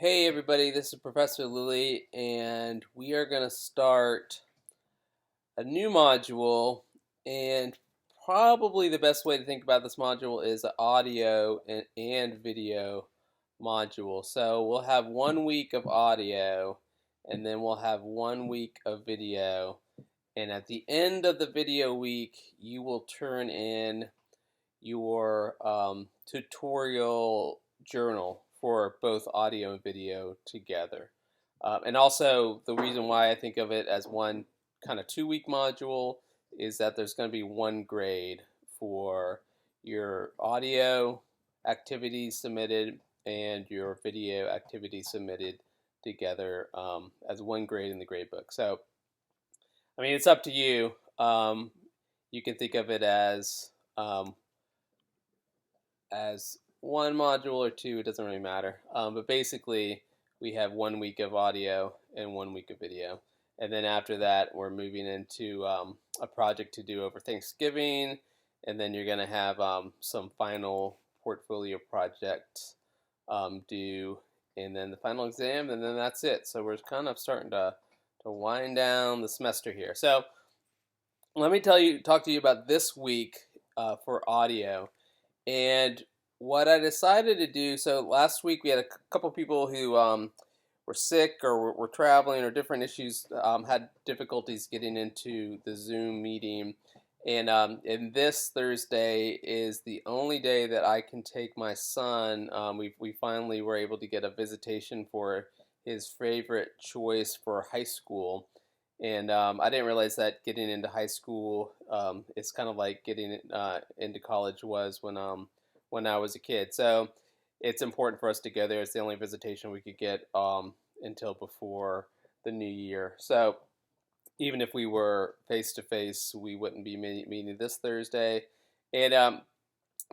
Hey everybody, this is Professor Lilly, and we are going to start a new module. And probably the best way to think about this module is an audio and video module. So we'll have 1 week of audio, and then we'll have 1 week of video. And at the end of the video week, you will turn in your tutorial journal for both audio and video together. And also, the reason why I think of it as one kind of 2 week module is that there's going to be one grade for your audio activities submitted and your video activities submitted together as one grade in the grade book. So, I mean, it's up to you. You can think of it as one module or two, it doesn't really matter. But basically, we have 1 week of audio and 1 week of video. And then after that, we're moving into a project to do over Thanksgiving. And then you're going to have some final portfolio projects due, and then the final exam, and then that's it. So we're kind of starting to wind down the semester here. So let me talk to you about this week for audio. And what I decided to do, so last week we had a couple people who were sick or were traveling or different issues, had difficulties getting into the Zoom meeting. And this Thursday is the only day that I can take my son. We finally were able to get a visitation for his favorite choice for high school. And I didn't realize that getting into high school is kind of like getting into college was when I was a kid. So it's important for us to go there. It's the only visitation we could get until before the new year. So even if we were face to face, we wouldn't be meeting this Thursday. And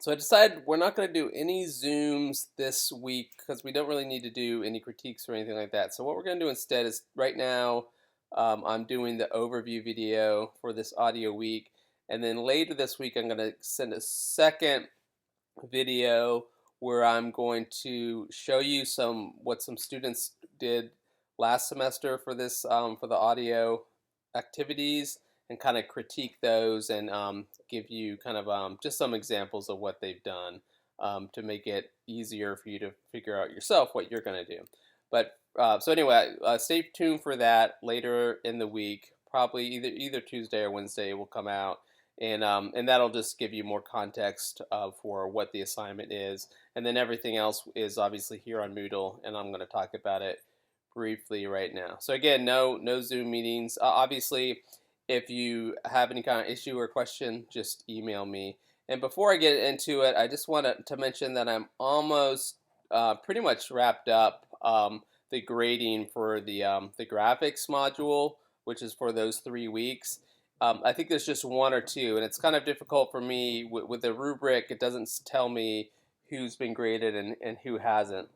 so I decided we're not going to do any Zooms this week because we don't really need to do any critiques or anything like that. So what we're going to do instead is right now I'm doing the overview video for this audio week. And then later this week, I'm going to send a second video where I'm going to show you what some students did last semester for this for the audio activities, and kind of critique those and give you kind of just some examples of what they've done to make it easier for you to figure out yourself what you're going to do. But so anyway, stay tuned for that later in the week. Probably either Tuesday or Wednesday it will come out, and that'll just give you more context for what the assignment is. And then everything else is obviously here on Moodle, and I'm going to talk about it briefly right now. So again, no Zoom meetings. Obviously, if you have any kind of issue or question, just email me. And before I get into it, I just wanted to mention that I'm almost pretty much wrapped up the grading for the graphics module, which is for those 3 weeks. I think there's just one or two, and it's kind of difficult for me with the rubric. It doesn't tell me who's been graded and who hasn't.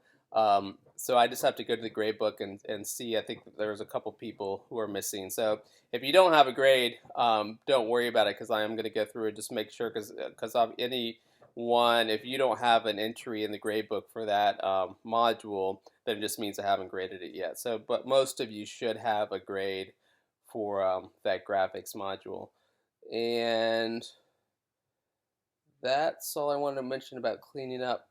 So I just have to go to the grade book and see. I think there's a couple people who are missing. So if you don't have a grade, don't worry about it because I am going to go through and just make sure because any one, if you don't have an entry in the grade book for that module, then it just means I haven't graded it yet. So, but most of you should have a grade for that graphics module. And that's all I wanted to mention about cleaning up.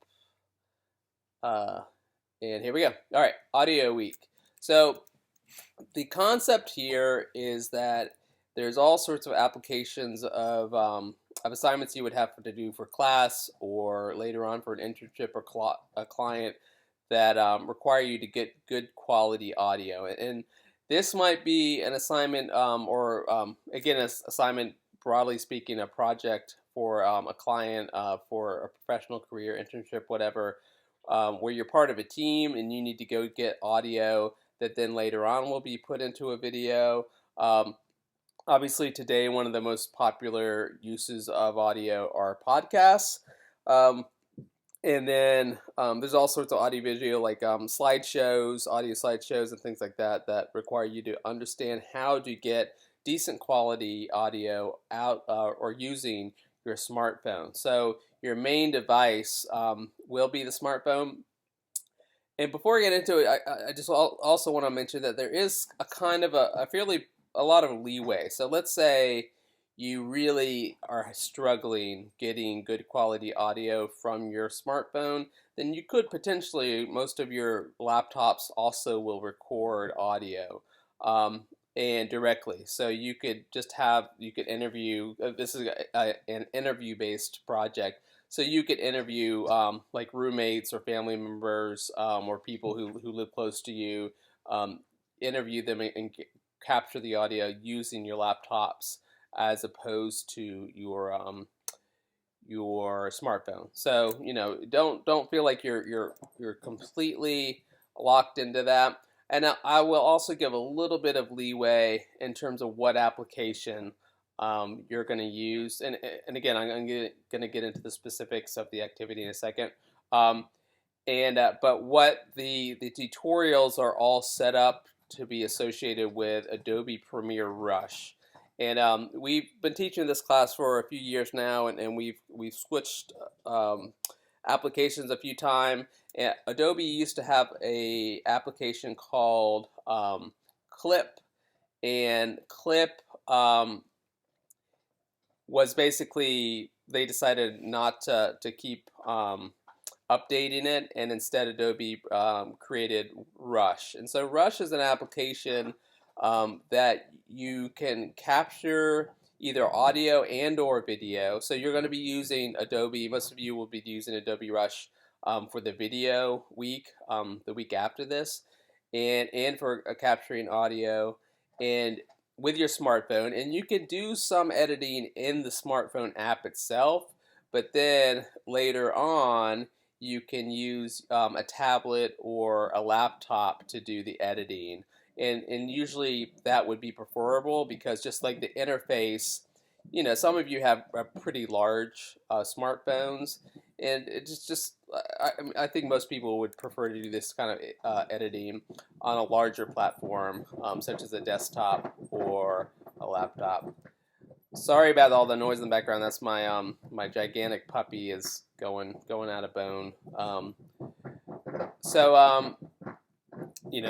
And here we go. All right, audio week. So the concept here is that there's all sorts of applications of assignments you would have to do for class or later on for an internship or a client that require you to get good quality audio. And this might be an assignment again, an assignment, broadly speaking, a project for a client for a professional career, internship, whatever, where you're part of a team and you need to go get audio that then later on will be put into a video. Obviously today one of the most popular uses of audio are podcasts. And then there's all sorts of audio video like slideshows, audio slideshows and things like that that require you to understand how to get decent quality audio out or using your smartphone. So your main device will be the smartphone. And before I get into it, I just also want to mention that there is a kind of a lot of leeway. So let's say you really are struggling getting good quality audio from your smartphone, then you could potentially, most of your laptops also will record audio. Um, and directly, so you could interview. This is an interview-based project, so you could interview like roommates or family members or people who live close to you, um, interview them and capture the audio using your laptops as opposed to your smartphone. So don't feel like you're completely locked into that. And I will also give a little bit of leeway in terms of what application you're going to use. And again, I'm going to get into the specifics of the activity in a second. Um, but what the tutorials are all set up to be associated with Adobe Premiere Rush. And we've been teaching this class for a few years now, and we've switched applications a few times. Adobe used to have a application called Clip, and Clip was basically, they decided not to keep updating it, and instead Adobe created Rush. And so Rush is an application that you can capture either audio and or video. So you're going to be using Adobe, most of you will be using Adobe Rush for the video week, the week after this, and for capturing audio and with your smartphone. And you can do some editing in the smartphone app itself, but then later on you can use a tablet or a laptop to do the editing. And usually that would be preferable, because just like the interface, some of you have pretty large smartphones, and it's just I think most people would prefer to do this kind of editing on a larger platform, such as a desktop or a laptop. Sorry about all the noise in the background. That's my gigantic puppy is going out of bone. So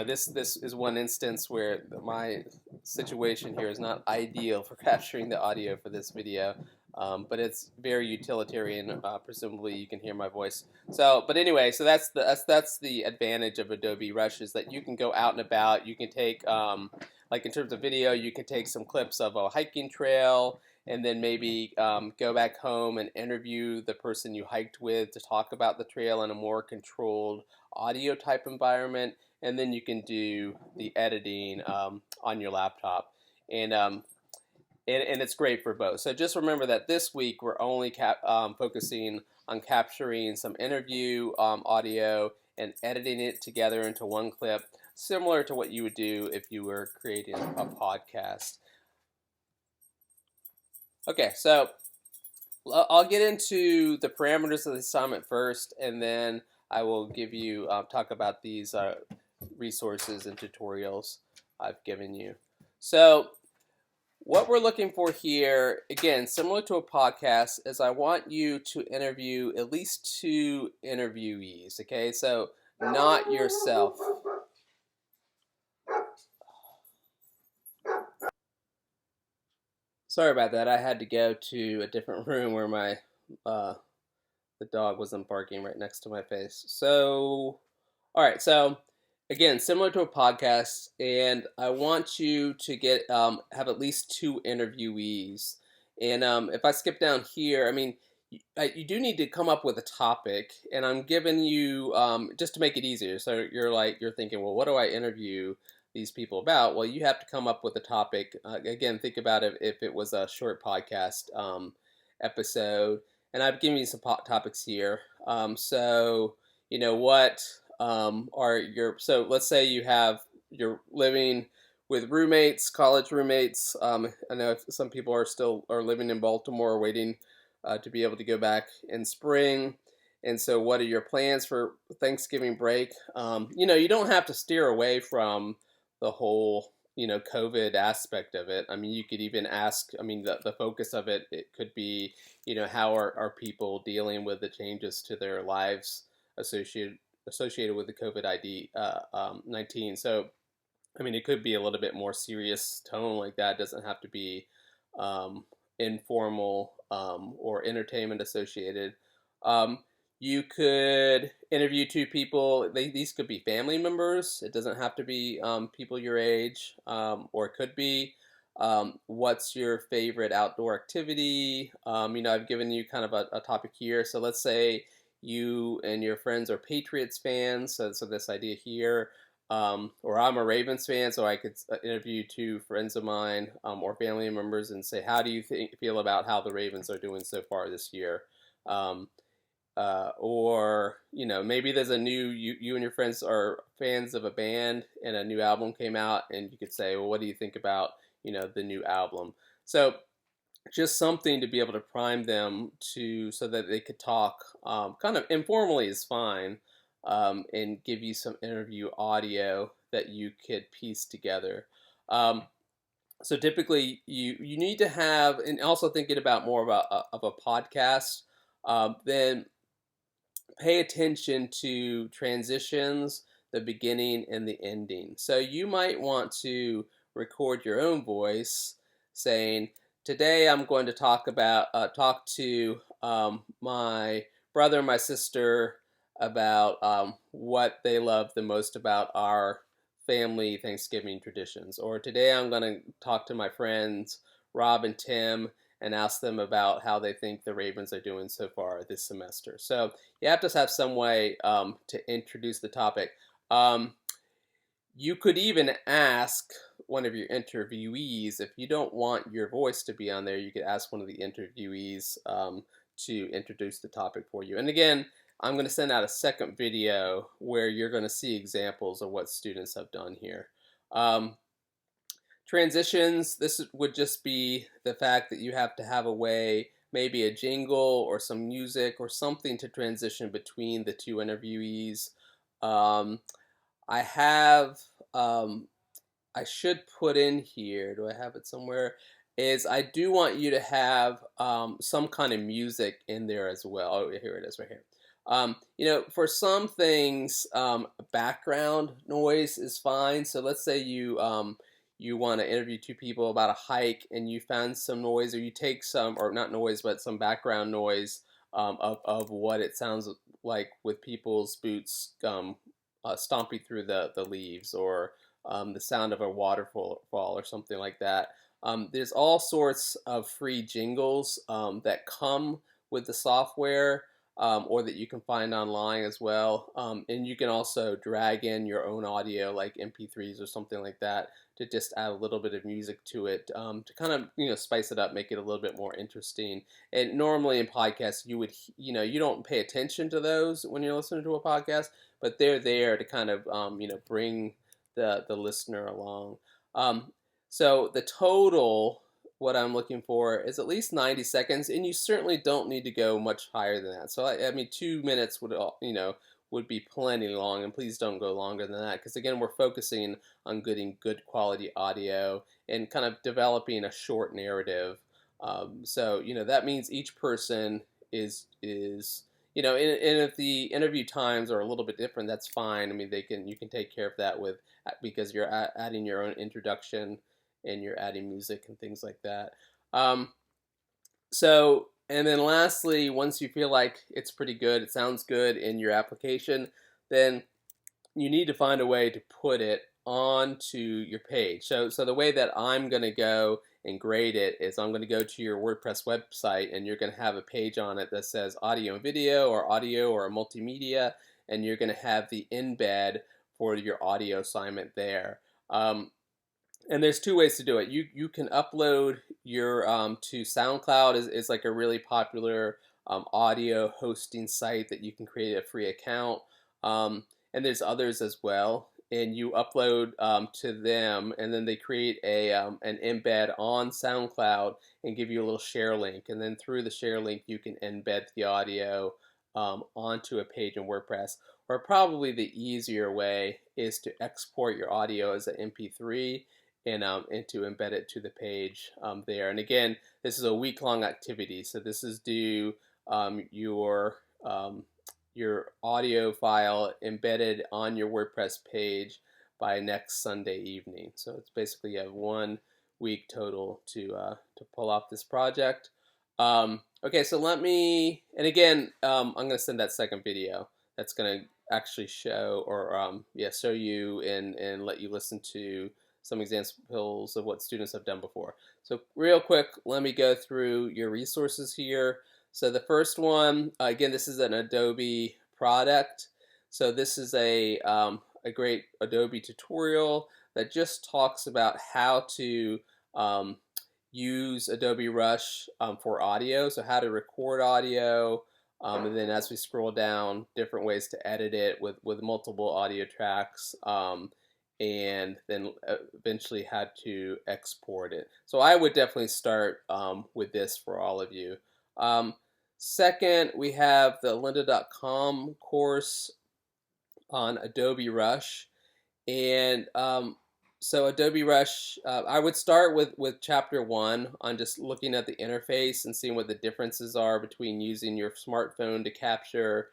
this is one instance where my situation here is not ideal for capturing the audio for this video, but it's very utilitarian. Presumably you can hear my voice. So, but anyway, so that's the advantage of Adobe Rush, is that you can go out and about. You can take like in terms of video, you can take some clips of a hiking trail, and then maybe go back home and interview the person you hiked with to talk about the trail in a more controlled audio type environment. And then you can do the editing on your laptop, and it's great for both. So just remember that this week we're only focusing on capturing some interview audio and editing it together into one clip, similar to what you would do if you were creating a podcast. Okay, so I'll get into the parameters of the assignment first, and then I will give you talk about these resources and tutorials I've given you. So what we're looking for here, again, similar to a podcast, is I want you to interview at least 2 interviewees, okay? So not yourself. Sorry about that. I had to go to a different room where my the dog wasn't barking right next to my face. So, all right. So, again, similar to a podcast, and I want you to get have at least 2 interviewees. And if I skip down here, I mean, you do need to come up with a topic, and I'm giving you just to make it easier. So you're thinking, well, what do I interview these people about? Well, you have to come up with a topic. Again, think about it if it was a short podcast episode. And I've given you some topics here. So what are your, so let's say you're living with roommates, college roommates. I know some people are living in Baltimore, waiting to be able to go back in spring. And so what are your plans for Thanksgiving break? You don't have to steer away from the whole, COVID aspect of it. I mean, you could even ask, the focus of it could be, how are people dealing with the changes to their lives associated associated with the COVID ID 19. So I mean, it could be a little bit more serious tone like that. It doesn't have to be um, informal or entertainment associated. Um, you could interview two people. These could be family members. It doesn't have to be people your age, or it could be what's your favorite outdoor activity? I've given you kind of a topic here. So let's say you and your friends are Patriots fans. So this idea here, or I'm a Ravens fan, so I could interview two friends of mine or family members and say, how do you feel about how the Ravens are doing so far this year? Um, or maybe there's a new you and your friends are fans of a band and a new album came out, and you could say, well, what do you think about the new album? So just something to be able to prime them to so that they could talk kind of informally is fine, and give you some interview audio that you could piece together. Um, so typically you need to have, and also thinking about more about of a podcast, then pay attention to transitions, the beginning and the ending. So you might want to record your own voice saying, "Today I'm going to talk to my brother and my sister about what they love the most about our family Thanksgiving traditions." Or today I'm going to talk to my friends Rob and Tim and ask them about how they think the Ravens are doing so far this semester. So you have to have some way to introduce the topic. Um, you could even ask one of your interviewees, if you don't want your voice to be on there, you could ask one of the interviewees to introduce the topic for you. And again, I'm going to send out a second video where you're going to see examples of what students have done here. Transitions, this would just be the fact that you have to have a way, maybe a jingle or some music or something to transition between the two interviewees. Um, I have, I should put in here, do I have it somewhere? Is I do want you to have some kind of music in there as well. Oh, here it is right here. For some things, background noise is fine. So let's say you want to interview two people about a hike and you found some noise, or you take some, or not noise, but some background noise of what it sounds like with people's boots stomping through the leaves, or the sound of a waterfall or something like that. There's all sorts of free jingles that come with the software, or that you can find online as well. And you can also drag in your own audio, like MP3s or something like that, to just add a little bit of music to it, to kind of spice it up, make it a little bit more interesting. And normally in podcasts, you don't pay attention to those when you're listening to a podcast, but they're there to kind of bring the listener along. So the total, what I'm looking for is at least 90 seconds, and you certainly don't need to go much higher than that. So I mean, 2 minutes would be plenty long, and please don't go longer than that, because again, we're focusing on getting good quality audio and kind of developing a short narrative. So that means each person is and if the interview times are a little bit different, that's fine. I mean, you can take care of that because you're adding your own introduction and you're adding music and things like that. Um, and then lastly, once you feel like it's pretty good, it sounds good in your application, then you need to find a way to put it onto your page. So the way that I'm going to go and grade it is I'm going to go to your WordPress website, and you're going to have a page on it that says audio and video, or audio or multimedia, and you're going to have the embed for your audio assignment there. And there's two ways to do it. You can upload your to SoundCloud is like a really popular audio hosting site that you can create a free account. And there's others as well. And you upload to them, and then they create an embed on SoundCloud and give you a little share link. And then through the share link, you can embed the audio onto a page in WordPress. Or probably the easier way is to export your audio as an MP3 and to embed it to the page there. And again, this is a week-long activity, so this is due your your audio file embedded on your WordPress page by next Sunday evening. So it's basically you have 1 week total to pull off this project. Okay, so let me, and again, I'm going to send that second video that's going to actually show, or show you and let you listen to some examples of what students have done before. So real quick, let me go through your resources here. So the first one, again, this is an Adobe product. So this is a great Adobe tutorial that just talks about how to use Adobe Rush for audio. So how to record audio, and then as we scroll down, different ways to edit it with multiple audio tracks, and then eventually how to export it. So I would definitely start with this for all of you. Second, we have the lynda.com course on Adobe Rush. And so Adobe Rush, I would start with chapter 1 on just looking at the interface and seeing what the differences are between using your smartphone to capture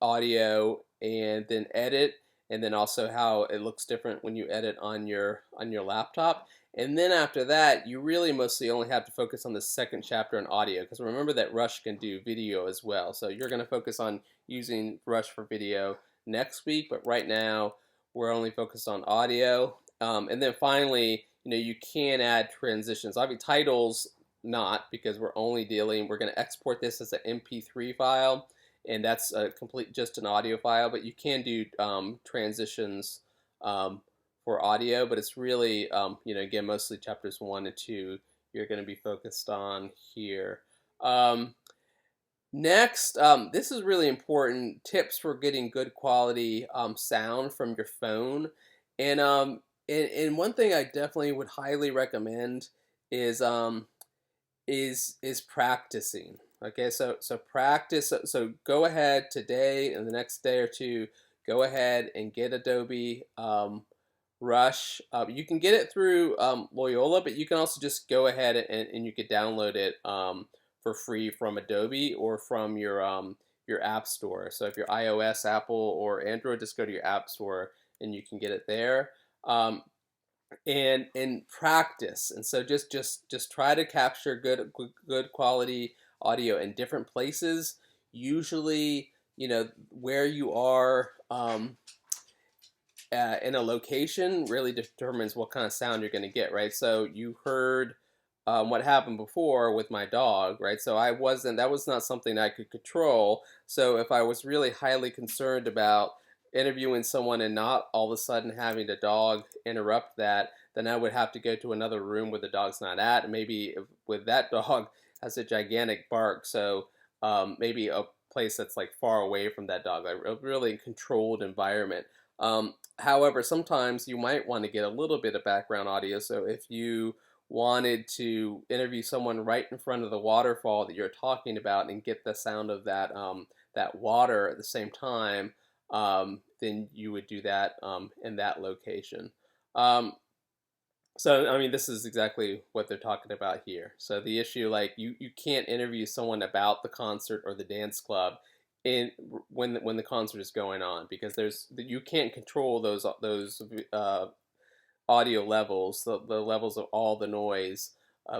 audio and then edit, and then also how it looks different when you edit on your laptop. And then after that, you really mostly only have to focus on the second chapter on audio, because remember that Rush can do video as well. So you're going to focus on using Rush for video next week, but right now we're only focused on audio. And then finally, you can add transitions. I mean, titles not, because we're going to export this as an MP3 file, and that's just an audio file, but you can do transitions for audio, but it's really, again, mostly chapters 1 and 2 you're going to be focused on here. Next, this is really important, tips for getting good quality sound from your phone. And one thing I definitely would highly recommend is practicing. Okay, so practice. So go ahead today and the next day or two, go ahead and get Adobe Rush. You can get it through Loyola, but you can also just go ahead and you could download it for free from Adobe or from your App Store. So if you're iOS, Apple, or Android, just go to your App Store and you can get it there. And practice. And so just try to capture good quality audio in different places. Usually, where you are in a location really determines what kind of sound you're going to get, right? So you heard what happened before with my dog, right? So that was not something I could control. So if I was really highly concerned about interviewing someone and not all of a sudden having the dog interrupt that, then I would have to go to another room where the dog's not at. And maybe with that dog has a gigantic bark, so maybe a place that's like far away from that dog, a really controlled environment. However, sometimes you might want to get a little bit of background audio. So if you wanted to interview someone right in front of the waterfall that you're talking about and get the sound of that water at the same time, then you would do that in that location. So I mean, this is exactly what they're talking about here. So the issue, like you can't interview someone about the concert or the dance club when the concert is going on, because you can't control those audio levels, the levels of all the noise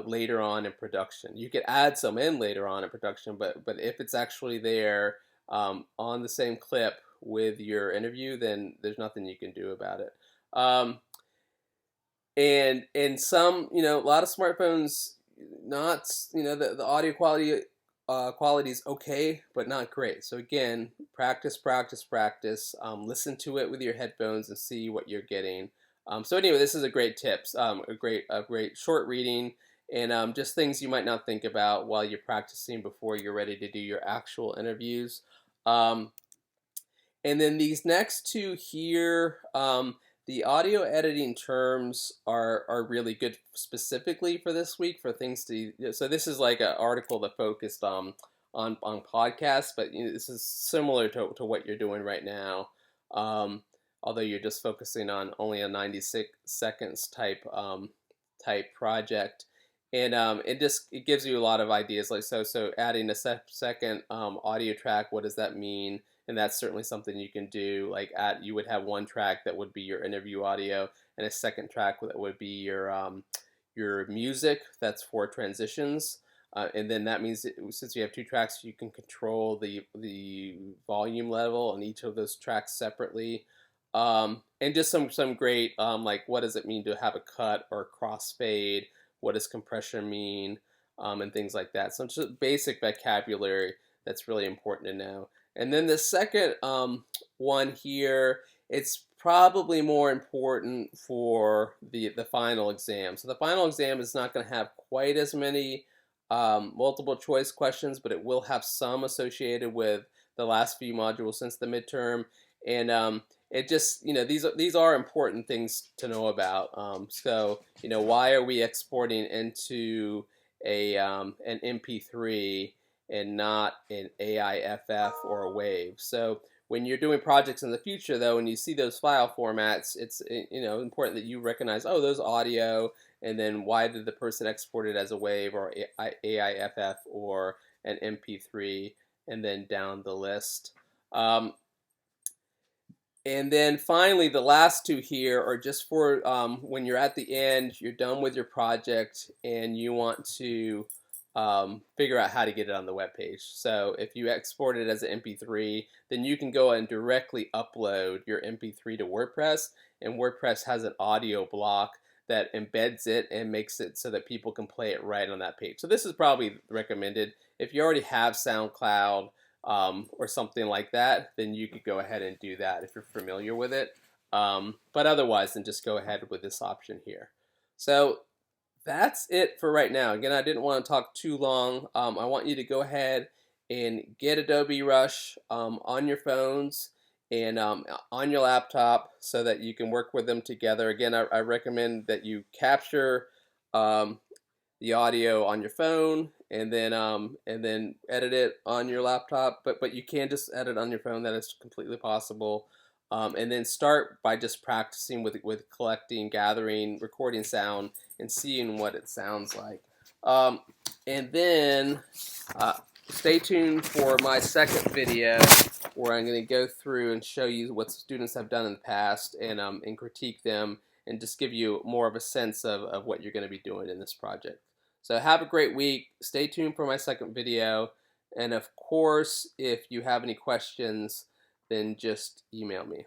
later on in production. You could add some in later on in production, but if it's actually there on the same clip with your interview, then there's nothing you can do about it. And some, a lot of smartphones, not, the audio quality is okay, but not great. So again, practice. Listen to it with your headphones and see what you're getting. So anyway, this is a great tips, a great short reading, and just things you might not think about while you're practicing before you're ready to do your actual interviews. And then these next two here, the audio editing terms are really good specifically for this week for things to. So this is like an article that focused on podcasts, but this is similar to what you're doing right now. Although you're just focusing on only a 96 seconds type project. and it gives you a lot of ideas. Like so adding a second audio track, what does that mean? And that's certainly something you can do. Like you would have one track that would be your interview audio, and a second track that would be your music. That's for transitions. And then that means that since you have two tracks, you can control the volume level on each of those tracks separately. And just some great like what does it mean to have a cut or a crossfade? What does compression mean? And things like that. So just basic vocabulary that's really important to know. And then the second one here, it's probably more important for the final exam. So the final exam is not going to have quite as many multiple choice questions, but it will have some associated with the last few modules since the midterm. And it just, these are important things to know about. So, why are we exporting into an MP3 and not an AIFF or a WAV? So when you're doing projects in the future, though, and you see those file formats, it's important that you recognize, oh, those audio, and then why did the person export it as a WAV or AIFF or an MP3, and then down the list. And then finally, the last two here are just for when you're at the end, you're done with your project, and you want to figure out how to get it on the web page. So if you export it as an MP3, then you can go and directly upload your MP3 to WordPress, and WordPress has an audio block that embeds it and makes it so that people can play it right on that page. So this is probably recommended. If you already have SoundCloud, or something like that, then you could go ahead and do that if you're familiar with it. But otherwise, then just go ahead with this option here. So that's it for right now. Again, I didn't want to talk too long. I want you to go ahead and get Adobe Rush on your phones and on your laptop so that you can work with them together. Again, I recommend that you capture the audio on your phone and then edit it on your laptop. But you can just edit on your phone. That is completely possible. And then start by just practicing with collecting, gathering, recording sound, and seeing what it sounds like. And then stay tuned for my second video where I'm going to go through and show you what students have done in the past and critique them and just give you more of a sense of what you're going to be doing in this project. So have a great week. Stay tuned for my second video. And of course, if you have any questions, then just email me.